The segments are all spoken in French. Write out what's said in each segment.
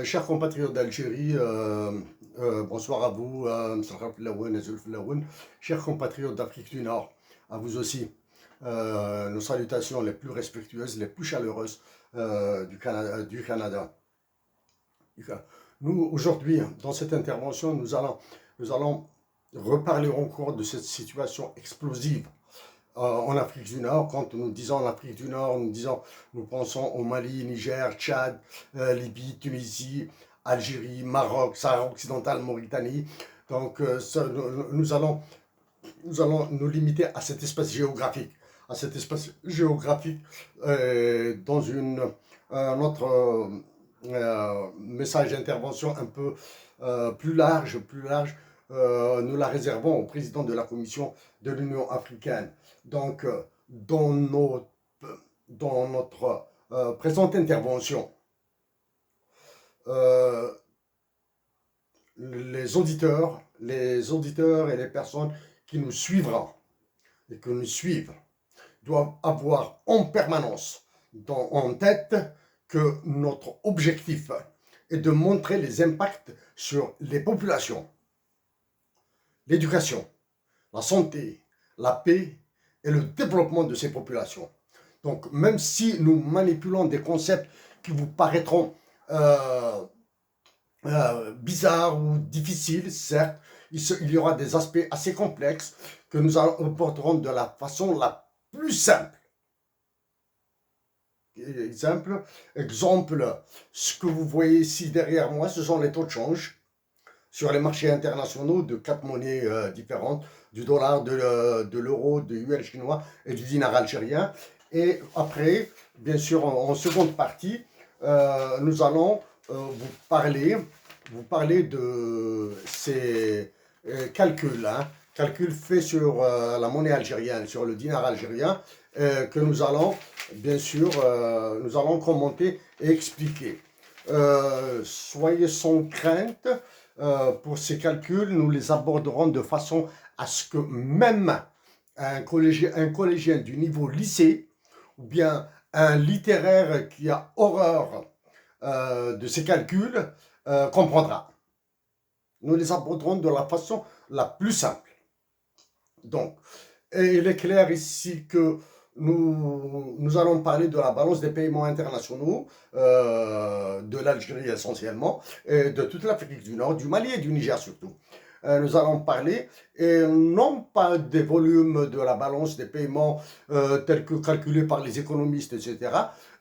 Chers compatriotes d'Algérie, bonsoir à vous, Msarraf Laouen, Azul Laouen. Chers compatriotes d'Afrique du Nord, à vous aussi. Nos salutations les plus respectueuses, les plus chaleureuses du Canada. Nous, aujourd'hui, dans cette intervention, nous allons reparler encore de cette situation explosive en Afrique du Nord. Quand nous disons l'Afrique du Nord, nous pensons au Mali, Niger, Tchad, Libye, Tunisie, Algérie, Maroc, Sahara occidental, Mauritanie. Donc nous allons nous limiter à cet espace géographique, dans notre message d'intervention un peu plus large, nous la réservons au président de la Commission de l'Union africaine. Donc, dans notre présente intervention, euh, les auditeurs et les personnes qui nous suivront et que nous suivent doivent avoir en permanence en tête que notre objectif est de montrer les impacts sur les populations, l'éducation, la santé, la paix et le développement de ces populations. Donc, même si nous manipulons des concepts qui vous paraîtront bizarres ou difficiles, certes, il y aura des aspects assez complexes que nous aborderons de la façon la plus simple. Exemple, ce que vous voyez ici derrière moi, ce sont les taux de change sur les marchés internationaux de 4 monnaies différentes, du dollar, de l'euro, du yuan chinois et du dinar algérien. Et après, bien sûr, en seconde partie, nous allons vous parler de ces calculs faits sur la monnaie algérienne, sur le dinar algérien, que nous allons, bien sûr, nous allons commenter et expliquer. Soyez sans crainte, pour ces calculs, nous les aborderons de façon à ce que même un collégien du niveau lycée ou bien un littéraire qui a horreur de ces calculs comprendra. Nous les aborderons de la façon la plus simple. Donc, et il est clair ici que nous allons parler de la balance des paiements internationaux, de l'Algérie essentiellement, et de toute l'Afrique du Nord, du Mali et du Niger surtout. Nous allons parler, et non pas des volumes de la balance des paiements tels que calculés par les économistes, etc.,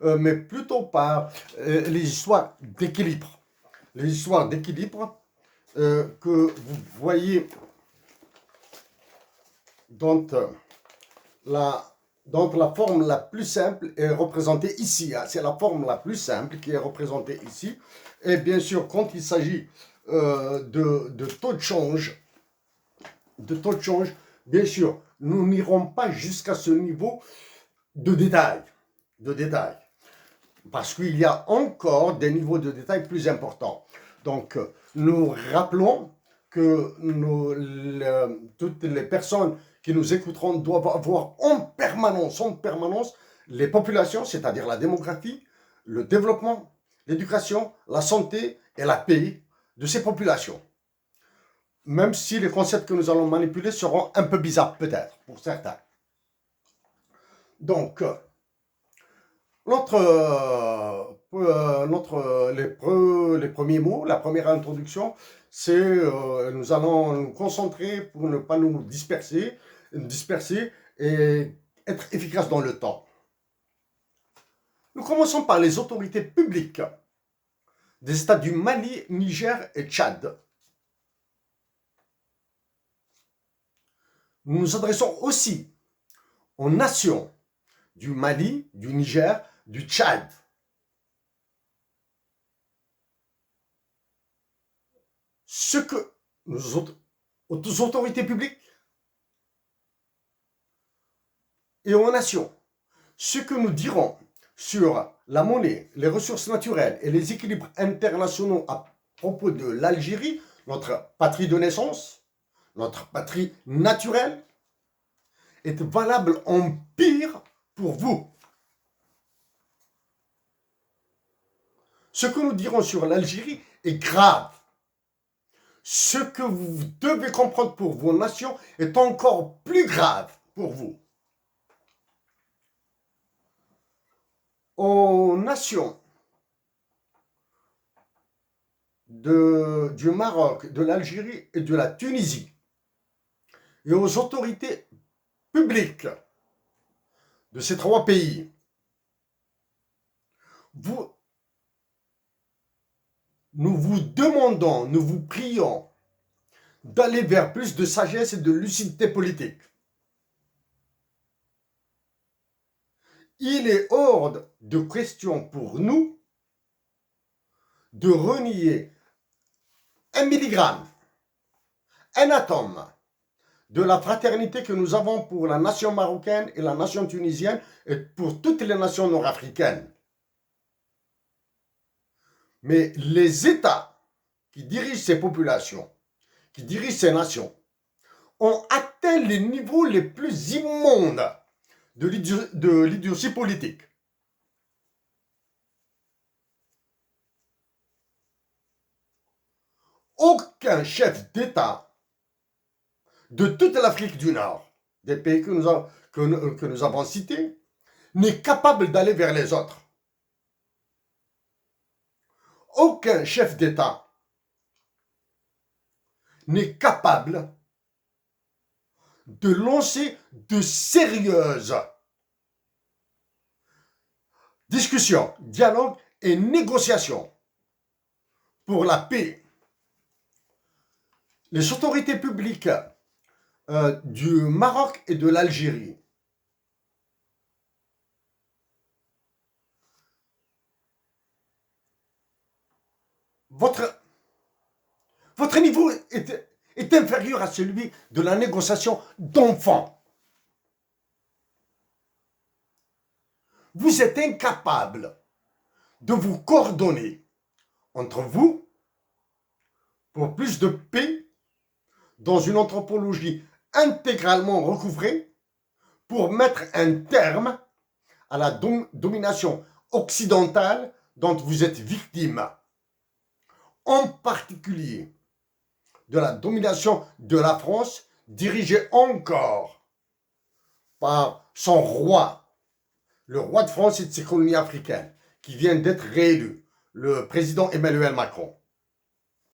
mais plutôt par les histoires d'équilibre. Les histoires d'équilibre que vous voyez dont la forme la plus simple est représentée ici. C'est la forme la plus simple qui est représentée ici. Et bien sûr, quand il s'agit de taux de change, bien sûr, nous n'irons pas jusqu'à ce niveau de détail. Parce qu'il y a encore des niveaux de détail plus importants. Donc, nous rappelons que toutes les personnes qui nous écouteront doivent avoir en permanence les populations, c'est-à-dire la démographie, le développement, l'éducation, la santé et la paix de ces populations. Même si les concepts que nous allons manipuler seront un peu bizarres, peut-être, pour certains. Donc, les premiers mots, la première introduction, c'est nous allons nous concentrer pour ne pas nous disperser et être efficaces dans le temps. Nous commençons par les autorités publiques des États du Mali, Niger et Tchad. Nous nous adressons aussi aux nations du Mali, du Niger, du Tchad. Ce que aux autorités publiques et aux nations, ce que nous dirons sur la monnaie, les ressources naturelles et les équilibres internationaux à propos de l'Algérie, notre patrie de naissance, notre patrie naturelle, est valable en pire pour vous. Ce que nous dirons sur l'Algérie est grave. Ce que vous devez comprendre pour vos nations est encore plus grave pour vous. Aux nations du Maroc, de l'Algérie et de la Tunisie, et aux autorités publiques de ces trois pays, nous vous demandons, nous vous prions d'aller vers plus de sagesse et de lucidité politique. Il est hors de question pour nous de renier un milligramme, un atome de la fraternité que nous avons pour la nation marocaine et la nation tunisienne et pour toutes les nations nord-africaines. Mais les États qui dirigent ces populations, qui dirigent ces nations, ont atteint les niveaux les plus immondes de l'idiotie politique. Aucun chef d'État de toute l'Afrique du Nord, des pays que nous avons cités, n'est capable d'aller vers les autres. Aucun chef d'État n'est capable de lancer de sérieuses discussions, dialogues et négociations pour la paix. Les autorités publiques du Maroc et de l'Algérie votre niveau est inférieur à celui de la négociation d'enfants. Vous êtes incapable de vous coordonner entre vous pour plus de paix dans une anthropologie intégralement recouvrée pour mettre un terme à la domination occidentale dont vous êtes victime, en particulier de la domination de la France, dirigée encore par son roi, le roi de France et de ses colonies africaines, qui vient d'être réélu, le président Emmanuel Macron.